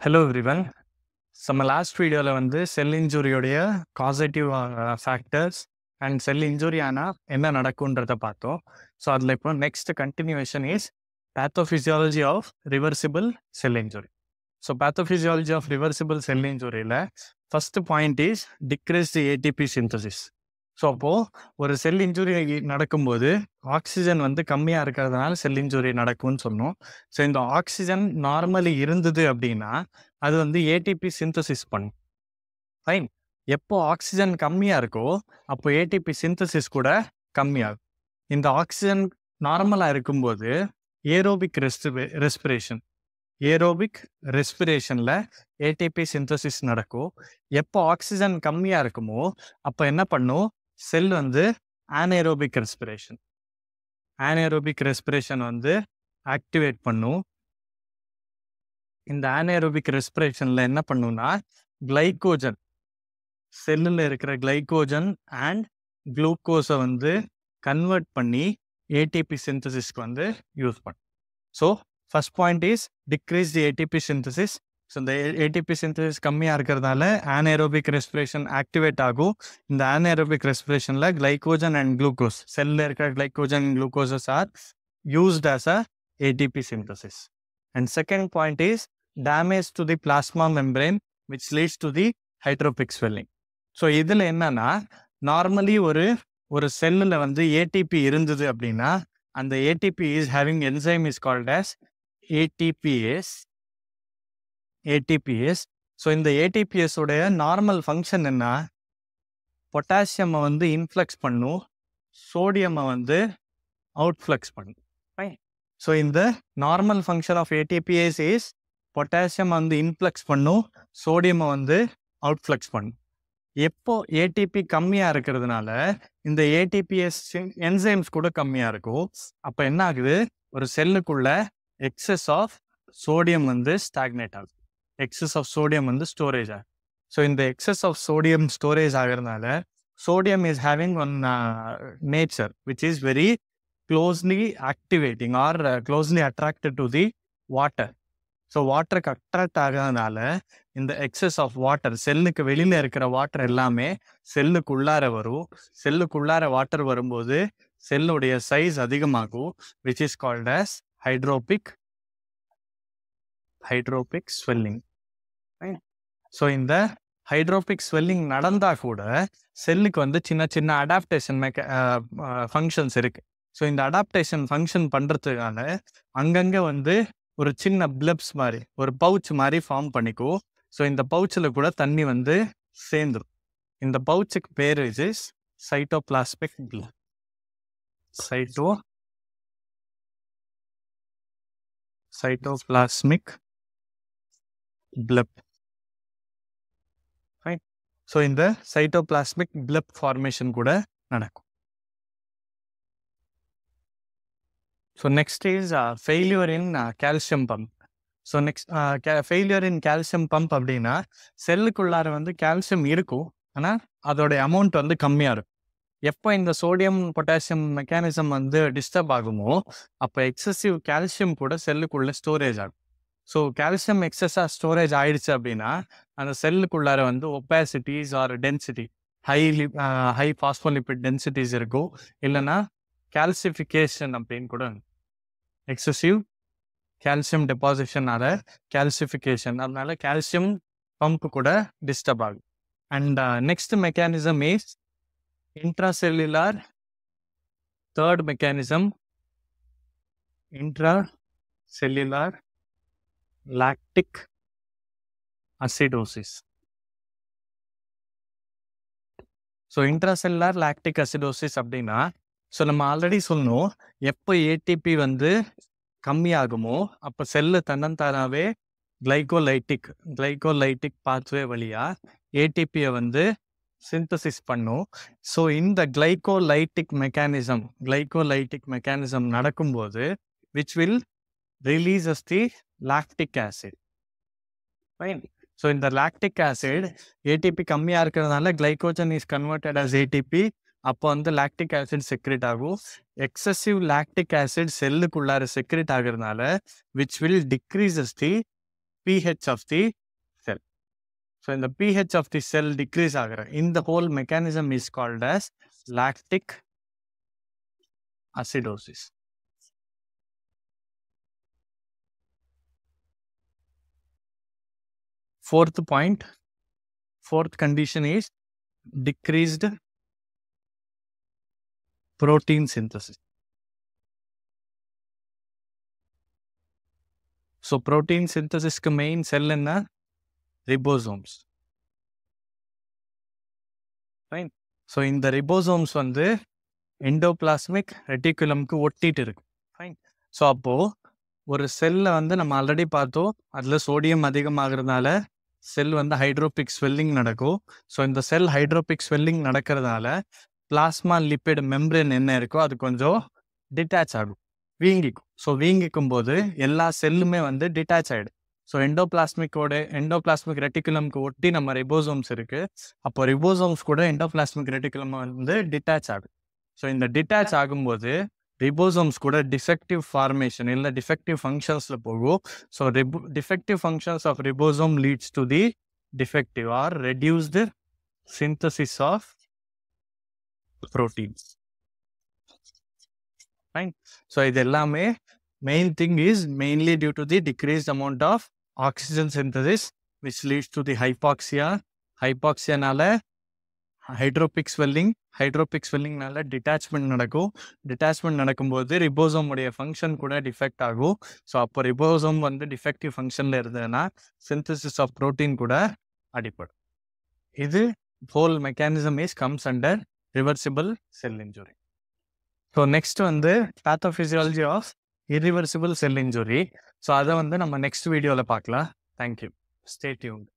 Hello everyone. நம்ம last வீடியோவில் வந்து செல் இன்ஜுரியோடைய causative factors and cell injury ஆனால் என்ன நடக்குன்றத பார்த்தோம். ஸோ அதில் இப்போ next continuation is pathophysiology of reversible cell injury. So pathophysiology of reversible cell இன்ஜுரியில் first point is decrease the ATP synthesis. So அப்போது ஒரு செல் இன்ஜுரி நடக்கும்போது ஆக்சிஜன் வந்து கம்மியாக இருக்கிறதுனால செல் இன்ஜுரி நடக்கும்னு சொன்னோம். ஸோ இந்த ஆக்சிஜன் நார்மலி இருந்தது அப்படின்னா அது வந்து ஏடிபி சிந்தசிஸ் பண்ணும். ஃபைன். எப்போ ஆக்சிஜன் கம்மியாக இருக்கோ அப்போ ஏடிபி சிந்தசிஸ் கூட கம்மியாகும். இந்த ஆக்சிஜன் நார்மலாக இருக்கும்போது ஏரோபிக் ரெஸ்பிரேஷனில் ஏடிபி சிந்தசிஸ் நடக்கும். எப்போ ஆக்சிஜன் கம்மியாக இருக்குமோ அப்போ என்ன பண்ணும், செல் வந்து ஆனேரோபிக் ரெஸ்பிரேஷன் வந்து ஆக்டிவேட் பண்ணும். இந்த ஆனேரோபிக் ரெஸ்பிரேஷனில் என்ன பண்ணுன்னா கிளைக்கோஜன், செல்லில் இருக்கிற கிளைக்கோஜன் அண்ட் குளுக்கோஸை வந்து கன்வெர்ட் பண்ணி ஏடிபி சிந்தசிஸ்க்கு வந்து யூஸ் பண்ணும். So first point is decrease the ATP synthesis. So இந்த ஏடிபி சிந்தசிஸ் கம்மியாக இருக்கிறதால ஆனேரோபிக் ரெஸ்பிரேஷன் ஆக்டிவேட் ஆகும். இந்த ஆனேரோபிக் ரெஸ்பிரேஷனில் கிளைக்கோஜன் அண்ட் குளுக்கோஸ், செல்லில் இருக்கிற glycogen and glucoses are used as a ATP synthesis. And second point is damage to the plasma membrane which leads to the hydropic swelling. So இதில் என்னன்னா normally ஒரு செல்லில் வந்து ஏடிபி இருந்தது அப்படின்னா அந்த ATP is having enzyme is called as ATPase. So இந்த ATPase உடைய நார்மல் ஃபங்க்ஷன் என்ன, பொட்டாசியமை வந்து இன்ஃப்ளக்ஸ் பண்ணும், சோடியமை வந்து அவுட்ஃப்ளக்ஸ் பண்ணும். ஸோ இந்த normal function of ATPase is potassium வந்து இன்ஃப்ளக்ஸ் பண்ணும், சோடியமை வந்து அவுட்ஃப்ளக்ஸ் பண்ணும். எப்போ ஏடிபி கம்மியாக இருக்கிறதுனால இந்த ஏடிபிஎஸ் என்சைம்ஸ் கூட கம்மியாக இருக்கும். அப்போ என்ன ஆகுது, ஒரு செல்லுக்குள்ள எக்ஸஸ் ஆஃப் சோடியம் வந்து ஸ்டாக்னேட் ஆகுது, எக்ஸஸ் ஆஃப் சோடியம் வந்து ஸ்டோரேஜ் ஆகும். ஸோ இந்த எக்ஸஸ் ஆஃப் சோடியம் ஸ்டோரேஜ் ஆகிறதுனால sodium is having one nature which is very closely activating or closely attracted to the water. So வாட்டருக்கு அட்ராக்ட் ஆகிறதுனால இந்த excess of water, செல்லுக்கு வெளியில் இருக்கிற வாட்டர் எல்லாமே செல்லுக்குள்ளார வரும். செல்லுக்குள்ளார வாட்டர் வரும்போது செல்லுடைய சைஸ் அதிகமாகும், which is called as hydropic swelling. So இந்த ஹைட்ரோபிக் ஸ்வெல்லிங் நடந்தால் கூட செல்லுக்கு வந்து சின்ன சின்ன அடாப்டேஷன் ஃபங்க்ஷன்ஸ் இருக்குது. ஸோ இந்த அடாப்டேஷன் ஃபங்க்ஷன் பண்ணுறதுனால அங்கங்கே வந்து ஒரு சின்ன பிளப்ஸ் மாதிரி, ஒரு பவுச் மாதிரி ஃபார்ம் பண்ணிக்கும். ஸோ இந்த பவுச்சில் கூட தண்ணி வந்து சேர்ந்துடும். இந்த பவுச்சுக்கு பேர் இஸ் சைட்டோபிளாஸ்மிக் பிளப். ஸோ இந்த சைட்டோபிளாஸ்மிக் பிளப் ஃபார்மேஷன் கூட நடக்கும். So next is failure in calcium pump. So next failure in calcium pump அப்படின்னா செல்லுக்குள்ளார வந்து கால்சியம் இருக்கும், ஆனால் அதோடைய அமௌண்ட் வந்து கம்மியாக இருக்கும். எப்போ இந்த சோடியம் பொட்டாசியம் மெக்கானிசம் வந்து டிஸ்டர்ப் ஆகுமோ அப்போ எக்ஸசிவ் கால்சியம் கூட செல்லுக்குள்ளே ஸ்டோரேஜ் ஆகும். ஸோ கால்சியம் எக்ஸஸாக ஸ்டோரேஜ் ஆயிடுச்சு அப்படின்னா அந்த செல்லுக்குள்ளார வந்து opacities or density, high phospholipid densities இருக்கும், இல்லைன்னா கால்சிஃபிகேஷன் அப்படின்னு கூட, எக்ஸசிவ் கால்சியம் டெபாசிஷனால கால்சிஃபிகேஷன், அதனால கால்சியம் பம்ப் கூட டிஸ்டர்ப் ஆகும். And next mechanism is intracellular. Third mechanism intracellular lactic acidosis. So intracellular lactic acidosis அப்படின்னா, ஸோ நம்ம ஆல்ரெடி சொன்னோம், எப்போ ஏடிபி வந்து கம்மியாகுமோ அப்போ செல்லு தன்னந்தானாவே கிளைகோலைட்டிக் பாத்வே வழியாக ஏடிபியை வந்து சிந்தசிஸ் பண்ணும். ஸோ இந்த கிளைகோலைட்டிக் மெக்கானிசம் நடக்கும்போது which will releases the lactic acid. Fine. So இந்த லாக்டிக் ஆசிட் ஏடிபி கம்மியாக இருக்கிறதுனால glycogen is converted as ATP. அப்போ வந்து லாக்டிக் ஆசிட் செக்ரேட் ஆகும். எக்ஸசிவ் லாக்டிக் ஆசிட் செல்லுக்குள்ளார செக்ரேட் ஆகிறதுனால which will decreases the pH of the cell. So in the pH of the cell decrease ஆகிற இந்த whole mechanism is called as lactic acidosis. Fourth condition is decreased protein synthesis. So protein synthesis க்கு main cell என்ன? Ribosomes. Fine. So இந்த ribosomes வந்து endoplasmic reticulumக்கு ஒட்டிட்டு இருக்கு. Fine. So அப்போ ஒரு செல்ல வந்து நம்ம ஆல்ரெடி பார்த்தோம், அதில் சோடியம் அதிகமாகிறதுனால செல் வந்து ஹைட்ரோபிக் ஸ்வெல்லிங் நடக்கும். ஸோ இந்த செல் ஹைட்ரோபிக் ஸ்வெல்லிங் நடக்கிறதுனால பிளாஸ்மா லிப்பிட் மெம்ப்ரேன் என்ன இருக்கோ அது கொஞ்சம் டிட்டாச் ஆகும், வீங்கிக்கும். ஸோ வீங்கிக்கும் போது எல்லா செல்லுமே வந்து டிட்டாச் ஆகிடும். ஸோ எண்டோபிளாஸ்மிக் ரெட்டிகுலம்க்கு ஒட்டி நம்ம ரிபோசோம்ஸ் இருக்கு. அப்போ ரிபோசோம்ஸ் கூட எண்டோபிளாஸ்மிக் ரெட்டிகுலம் வந்து டிட்டாச் ஆகும். ஸோ இந்த டிட்டாச் ஆகும்போது ரிபோசோம்ஸ் கூட டிஃபெக்டிவ் ஃபார்மேஷன் இல்லை டிஃபெக்டிவ் ஃபங்க்ஷன்ஸில் போகும். So defective functions of ribosome leads to the defective or reduced synthesis of proteins. Fine. So இது எல்லாமே main thing is mainly due to the decreased amount of oxygen synthesis which leads to the hypoxia. Hypoxia-னால hydropic swelling-னால detachment நடக்கும். Detachment நடக்கும்போது ribosome உடைய function கூட defect ஆகும். So அப்போ ribosome வந்து defective ஃபங்க்ஷனில் இருந்ததுன்னா சிந்தசிஸ் ஆஃப் ப்ரோட்டீன் கூட அடிப்படும். இது whole mechanism is comes under reversible cell injury. So next வந்து pathophysiology of irreversible cell injury. So அதை வந்து நம்ம next வீடியோவில் பார்க்கலாம். Thank you. Stay tuned.